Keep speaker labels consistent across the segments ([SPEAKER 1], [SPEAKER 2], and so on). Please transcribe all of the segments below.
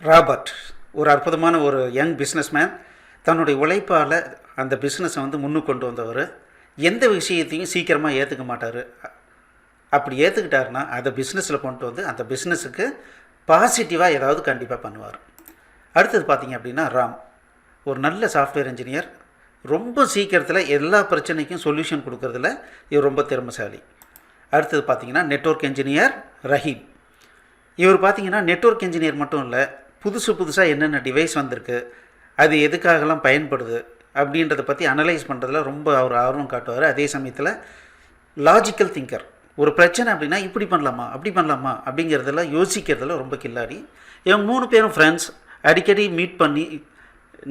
[SPEAKER 1] Robert ஒரு அற்புதமான ஒரு யங் பிஸ்னஸ்மேன். தன்னுடைய உழைப்பால் அந்த பிஸ்னஸை வந்து முன்னுக்கு கொண்டு வந்தவர். எந்த விஷயத்தையும் சீக்கிரமாக ஏற்றுக்க மாட்டார். அப்படி ஏற்றுக்கிட்டாருன்னா அதை பிஸ்னஸில் கொண்டு வந்து அந்த பிஸ்னஸுக்கு பாசிட்டிவாக ஏதாவது கண்டிப்பாக பண்ணுவார். அடுத்தது பார்த்திங்க அப்படின்னா ராம் ஒரு நல்ல சாஃப்ட்வேர் இன்ஜினியர். ரொம்ப சீக்கிரத்தில் எல்லா பிரச்சனைக்கும் சொல்யூஷன் கொடுக்கறதுல இவர் ரொம்ப திறமைசாலி. அடுத்தது பார்த்திங்கன்னா நெட்வொர்க் இன்ஜினியர் ரஹீம். இவர் பார்த்திங்கன்னா நெட்வொர்க் இன்ஜினியர் மட்டும் இல்லை, புதுசாக என்னென்ன டிவைஸ் வந்திருக்கு, அது எதுக்காகலாம் பயன்படுது அப்படின்றத பற்றி அனலைஸ் பண்ணுறதுல ரொம்ப அவர் ஆர்வம் காட்டுவார். அதே சமயத்தில் லாஜிக்கல் திங்கர். ஒரு பிரச்சனை அப்படின்னா இப்படி பண்ணலாமா அப்படி பண்ணலாமா அப்படிங்கிறதெல்லாம் யோசிக்கிறதுல ரொம்ப கில்லாடி. இவங்க 3 பேரும் ஃப்ரெண்ட்ஸ். அடிக்கடி மீட் பண்ணி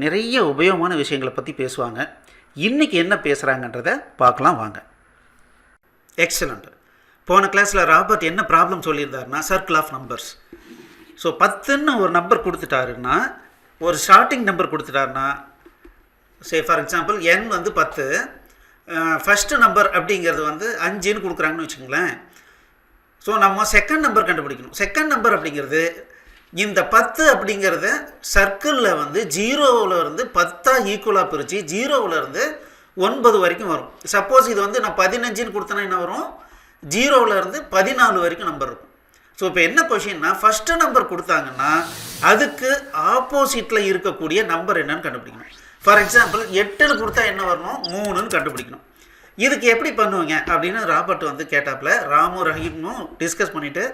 [SPEAKER 1] நிறைய உபயோகமான விஷயங்களை பற்றி பேசுவாங்க. இன்றைக்கி என்ன பேசுகிறாங்கன்றதை பார்க்கலாம் வாங்க. எக்ஸலண்ட். போன கிளாஸில் ராபர்ட் என்ன ப்ராப்ளம் சொல்லியிருந்தாருன்னா சர்க்கிள் ஆஃப் நம்பர்ஸ். ஸோ 10ன்னு ஒரு நம்பர் கொடுத்துட்டாருன்னா, ஒரு ஸ்டார்டிங் நம்பர் கொடுத்துட்டாருன்னா, ஃபார் எக்ஸாம்பிள் n வந்து 10, ஃபஸ்ட்டு நம்பர் அப்படிங்கிறது வந்து 5ன்னு கொடுக்குறாங்கன்னு வச்சுக்கோங்களேன். ஸோ நம்ம செகண்ட் நம்பர் கண்டுபிடிக்கணும். செகண்ட் நம்பர் அப்படிங்கிறது இந்த 10 அப்படிங்கிறத சர்க்கிளில் வந்து 0விலேருந்து 10 ஈக்குவலாக பிரித்து 0விலேருந்து 9 வரைக்கும் வரும். சப்போஸ் இது வந்து நான் 15ன்னு கொடுத்தேன்னா என்ன வரும், 0விலேருந்து 14 வரைக்கும் நம்பர் இருக்கும். ஸோ இப்போ என்ன கொஷின்னா, ஃபஸ்ட்டு நம்பர் கொடுத்தாங்கன்னா அதுக்கு ஆப்போசிட்டில் இருக்கக்கூடிய நம்பர் என்னன்னு கண்டுபிடிக்கணும். ஃபார் எக்ஸாம்பிள் 8ன்னு கொடுத்தா என்ன வரணும், 3ன்னு கண்டுபிடிக்கணும். இதுக்கு எப்படி பண்ணுவீங்க அப்படின்னு ராபர்ட் வந்து கேட்டாப்பில் ராமும் ரஹீமும் டிஸ்கஸ் பண்ணிவிட்டு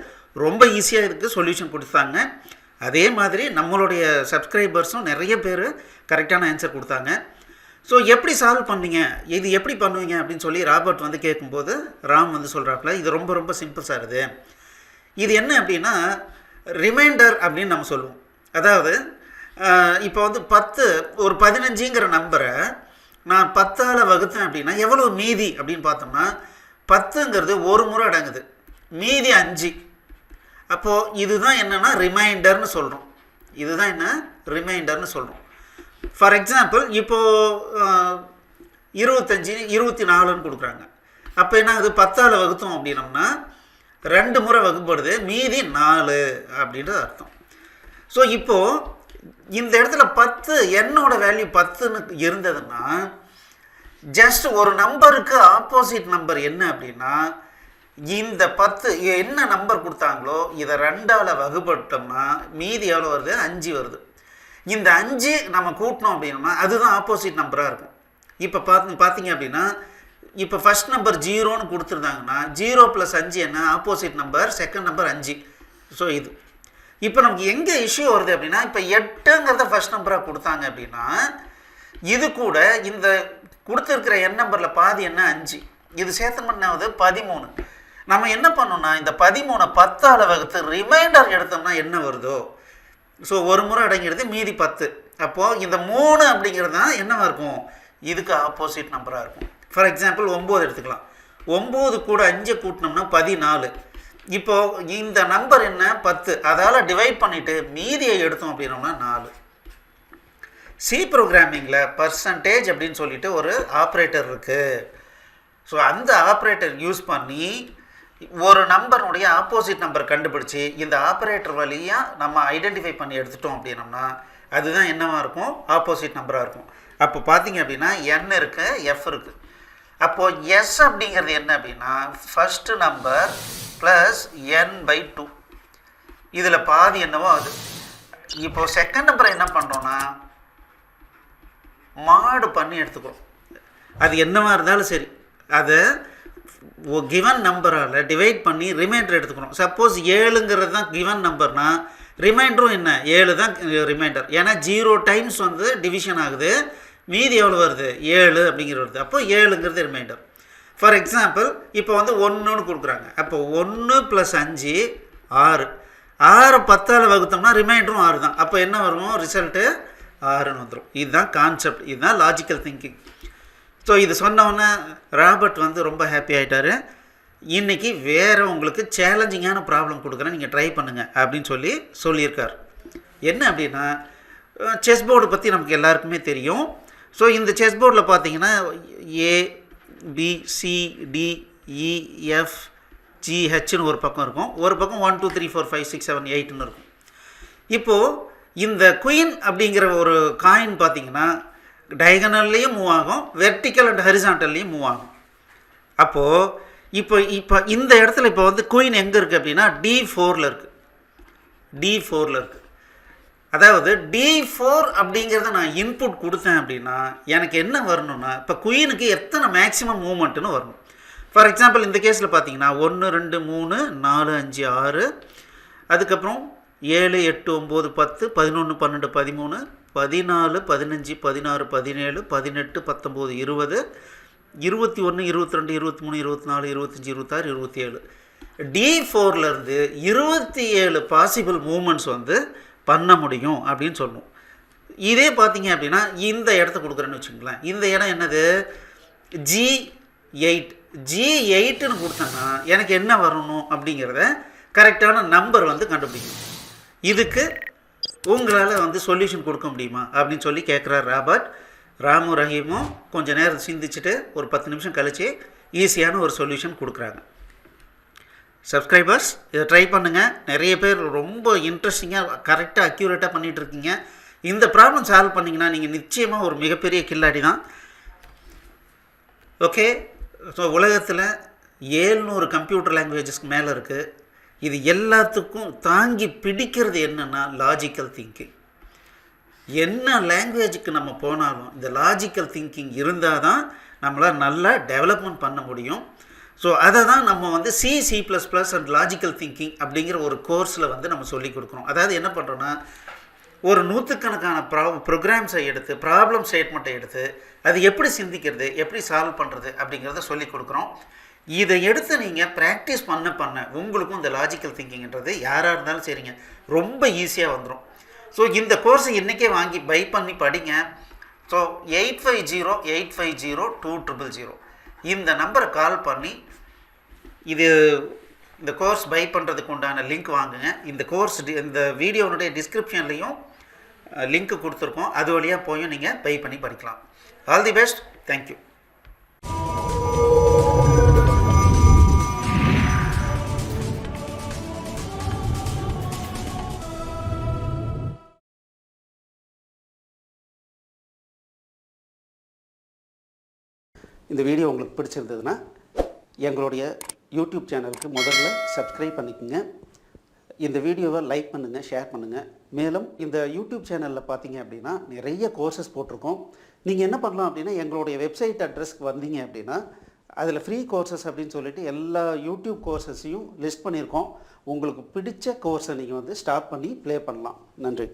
[SPEAKER 1] ரொம்ப ஈஸியாக இதுக்கு சொல்யூஷன் கொடுத்தாங்க. அதே மாதிரி நம்மளுடைய சப்ஸ்கிரைபர்ஸும் நிறைய பேர் கரெக்டான ஆன்சர் கொடுத்தாங்க. ஸோ எப்படி சால்வ் பண்ணீங்க, இது எப்படி பண்ணுவீங்க அப்படின்னு சொல்லி ராபர்ட் வந்து கேட்கும்போது ராம் வந்து சொல்கிறாப்புல, இது ரொம்ப சிம்பிள் சார். இது என்ன அப்படின்னா ரிமைண்டர் அப்படின்னு நம்ம சொல்லுவோம். அதாவது இப்போ வந்து 10 ஒரு 15ங்கிற நம்பரை நான் 10ஆல் வகுத்தேன் அப்படின்னா எவ்வளோ மீதி அப்படின்னு பார்த்தோம்னா 10ங்கிறது ஒரு முறை அடங்குது, மீதி 5. அப்போது இதுதான் என்னென்னா ரிமைண்டர்னு சொல்கிறோம். இதுதான் என்ன ரிமைண்டர்னு சொல்கிறோம். ஃபார் எக்ஸாம்பிள் இப்போது 25 24ன்னு கொடுக்குறாங்க. அப்போ என்ன அது 10ஆல் வகுத்தோம் அப்படின்னோம்னா 2 முறை வகுப்படுது, மீதி 4 அப்படின்றது அர்த்தம். ஸோ இப்போது இந்த இடத்துல 10 என்னோட வேல்யூ 10ன்னு இருந்ததுன்னா ஜஸ்ட் ஒரு நம்பருக்கு ஆப்போசிட் நம்பர் என்ன அப்படின்னா இந்த 10 என்ன நம்பர் கொடுத்தாங்களோ இதை 2ஆல் வகுப்பட்டோம்னா மீதி எவ்வளோ வருது, 5 வருது. இந்த 5 நம்ம கூட்டினோம் அப்படின்னா அதுதான் ஆப்போசிட் நம்பராக இருக்கும். இப்போ பார்த்தீங்க அப்படின்னா இப்போ ஃபஸ்ட் நம்பர் 0ன்னு கொடுத்துருந்தாங்கன்னா 0 + 5 என்ன opposite number, second number 5. So இது இப்போ நமக்கு எங்கே இஷ்யூ வருது அப்படின்னா, இப்போ 8ங்கிறத ஃபஸ்ட் நம்பராக கொடுத்தாங்க அப்படின்னா இது கூட இந்த கொடுத்துருக்கிற எண் நம்பரில் பாதி என்ன 5, இது சேர்த்தோம்னாவது 13. நம்ம என்ன பண்ணோம்னா இந்த 13 10ஆல் வகுத்து ரிமைண்டர் எடுத்தோம்னா என்ன வருதோ, ஸோ ஒரு முறை அடங்கிடுது, மீதி 10. அப்போது இந்த 3 அப்படிங்கிறது தான் என்னவாக இருக்கும், இதுக்கு ஆப்போசிட் நம்பராக இருக்கும். ஃபார் எக்ஸாம்பிள் 9 எடுத்துக்கலாம். 9 கூட 5 கூட்டினோம்னா 14. இப்போது இந்த நம்பர் என்ன 10, அதால் டிவைட் பண்ணிவிட்டு மீதியை எடுத்தோம் அப்படின்னோம்னா 4. சி ப்ரோக்ராமிங்கில் பர்சன்டேஜ் அப்படின்னு சொல்லிட்டு ஒரு ஆப்ரேட்டர் இருக்குது. ஸோ அந்த ஆப்ரேட்டர் யூஸ் பண்ணி ஒரு நம்பருடைய ஆப்போசிட் நம்பர் கண்டுபிடிச்சி இந்த ஆப்ரேட்டர் வழியாக நம்ம ஐடென்டிஃபை பண்ணி எடுத்துட்டோம் அப்படின்னோம்னா அதுதான் என்னவாக இருக்கும், ஆப்போசிட் நம்பராக இருக்கும். அப்போ பார்த்தீங்க அப்படின்னா n இருக்குது, f இருக்குது. அப்போது s அப்படிங்கிறது என்ன அப்படின்னா ஃபஸ்ட்டு நம்பர் ப்ளஸ் n/2. இதில் பாதி என்னவோ அது. இப்போது செகண்ட் நம்பரை என்ன பண்ணுறோன்னா மாடு பண்ணி எடுத்துக்கிறோம். அது என்னவாக இருந்தாலும் சரி அதை கிவன் நம்பரால் டிவைட் பண்ணி ரிமைண்டர் எடுத்துக்கணும். சப்போஸ் 7ங்கிறது தான் கிவன் நம்பர்னால் ரிமைண்டரும் என்ன 7 தான் ரிமைண்டர். ஏன்னா 0 டைம்ஸ் வந்து டிவிஷன் ஆகுது, மீதி எவ்வளோ வருது 7 அப்படிங்கிற வருது. அப்போ 7ங்கிறது ரிமைண்டர். ஃபார் எக்ஸாம்பிள் இப்போ வந்து 1ன்னு கொடுக்குறாங்க. அப்போ 1 + 5 6. 6 10ஆல் வகுத்தோம்னா ரிமைண்டரும் 6 தான். அப்போ என்ன வரும், ரிசல்ட்டு 6ன்னு வந்துடும். இதுதான் கான்செப்ட், இதுதான் லாஜிக்கல் திங்கிங். ஸோ இது சொன்னோன்னே ராபர்ட் வந்து ரொம்ப ஹாப்பி ஆகிட்டார். இன்றைக்கி வேறு உங்களுக்கு சேலஞ்சிங்கான ப்ராப்ளம் கொடுக்குறேன், நீங்கள் ட்ரை பண்ணுங்கள் அப்படின்னு சொல்லியிருக்கார். என்ன அப்படின்னா செஸ் போர்டு பற்றி நமக்கு எல்லாருக்குமே தெரியும். ஸோ இந்த செஸ் போர்டில் பார்த்தீங்கன்னா ABCDEFGHன்னு ஒரு பக்கம் இருக்கும், ஒரு பக்கம் 1 2 3 4 5 6 7 8ன்னு இருக்கும். இப்போது இந்த குயின் அப்படிங்கிற ஒரு காயின் பார்த்தீங்கன்னா டயகனல்லையும் மூவ் ஆகும், வெர்டிக்கல் அண்ட் ஹரிசாண்டல்லையும் மூவ் ஆகும். அப்போது இப்போ இந்த இடத்துல இப்போ வந்து குயின் எங்கே இருக்குது அப்படின்னா D4 இருக்குது. D4 இருக்குது. அதாவது D4 அப்படிங்கிறத நான் இன்புட் கொடுத்தேன் அப்படின்னா எனக்கு என்ன வரணும்னா, இப்போ குயினுக்கு எத்தனை மேக்ஸிமம் மூவ்மெண்ட்டுன்னு வரணும். ஃபார் எக்ஸாம்பிள் இந்த கேஸில் பார்த்தீங்கன்னா 1 2 3 4 5 6, அதுக்கப்புறம் 7 8 9 10 11 12 13 14 15 16 17 18 19 20 21 22 23 24 25 26 27. D4லேருந்து 27 பாசிபிள் மூமெண்ட்ஸ் வந்து பண்ண முடியும் அப்படின்னு சொல்லணும். இதே பார்த்தீங்க அப்படின்னா இந்த இடத்த கொடுக்குறேன்னு வச்சுங்களேன். இந்த இடம் என்னது G8. G8ன்னு கொடுத்தேன்னா எனக்கு என்ன வரணும் அப்படிங்கிறத கரெக்டான நம்பர் வந்து கண்டுபிடிக்கணும். இதுக்கு உங்களால் வந்து சொல்யூஷன் கொடுக்க முடியுமா அப்படின்னு சொல்லி கேட்குறார் ராபர்ட். ராமு ரஹீமும் கொஞ்சம் நேரம் சிந்திச்சுட்டு ஒரு 10 நிமிஷம் கழித்து ஈஸியான ஒரு சொல்யூஷன் கொடுக்குறாங்க. சப்ஸ்கிரைபர்ஸ் இதை ட்ரை பண்ணுங்கள். நிறைய பேர் ரொம்ப இன்ட்ரெஸ்டிங்காக கரெக்டாக அக்யூரேட்டாக பண்ணிகிட்ருக்கீங்க. இந்த ப்ராப்ளம் சால்வ் பண்ணிங்கன்னா நீங்கள் நிச்சயமாக ஒரு மிகப்பெரிய கில்லாடி தான். ஓகே, ஸோ உலகத்தில் 700 கம்ப்யூட்டர் லாங்குவேஜஸ்க்கு மேலே இருக்குது. இது எல்லாத்துக்கும் தாங்கி பிடிக்கிறது என்னென்னா லாஜிக்கல் திங்கிங். என்ன லாங்குவேஜுக்கு நம்ம போனாலும் இந்த லாஜிக்கல் திங்கிங் இருந்தால் தான் நம்மளால் நல்லா டெவலப்மெண்ட் பண்ண முடியும். ஸோ அதை தான் நம்ம வந்து C++ அண்ட் லாஜிக்கல் திங்கிங் அப்படிங்கிற ஒரு கோர்ஸில் வந்து நம்ம சொல்லிக் கொடுக்குறோம். அதாவது என்ன பண்ணுறோன்னா, ஒரு நூற்றுக்கணக்கான ப்ரோக்ராம்ஸை எடுத்து ப்ராப்ளம் ஸ்டேட்மெண்ட்டை எடுத்து அது எப்படி சிந்திக்கிறது, எப்படி சால்வ் பண்ணுறது அப்படிங்கிறத சொல்லிக் கொடுக்குறோம். இதை எடுத்து நீங்கள் ப்ராக்டிஸ் பண்ண உங்களுக்கும் இந்த லாஜிக்கல் திங்கிங்கிறது யாராக இருந்தாலும் சரிங்க ரொம்ப ஈஸியாக வந்துடும். ஸோ இந்த கோர்ஸை இன்றைக்கே வாங்கி பை பண்ணி படிங்க. ஸோ 8508502000 இந்த நம்பரை கால் பண்ணி இந்த கோர்ஸ் பை பண்ணுறதுக்கு உண்டான லிங்க் வாங்குங்க. இந்த கோர்ஸ் இந்த வீடியோனுடைய டிஸ்கிரிப்ஷன்லேயும் லிங்க் கொடுத்துருக்கோம். அது வழியாக போயும் நீங்கள் பை பண்ணி படிக்கலாம். All the best. தேங்க்யூ. இந்த வீடியோ உங்களுக்கு பிடிச்சிருந்ததுன்னா எங்களுடைய யூடியூப் சேனலுக்கு முதல்ல சப்ஸ்கிரைப் பண்ணிக்கோங்க. இந்த வீடியோவை லைக் பண்ணுங்கள், ஷேர் பண்ணுங்கள். மேலும் இந்த யூடியூப் சேனலில் பார்த்தீங்க அப்படின்னா நிறைய கோர்சஸ் போட்டிருக்கோம். நீங்கள் என்ன பண்ணலாம் அப்படின்னா எங்களுடைய வெப்சைட் அட்ரஸ்க்கு வந்தீங்க அப்படின்னா அதில் ஃப்ரீ கோர்சஸ் அப்படின்னு சொல்லிட்டு எல்லா யூடியூப் கோர்சஸையும் லிஸ்ட் பண்ணியிருக்கோம். உங்களுக்கு பிடிச்ச கோர்ஸை நீங்கள் வந்து ஸ்டார்ட் பண்ணி ப்ளே பண்ணலாம். நன்றி.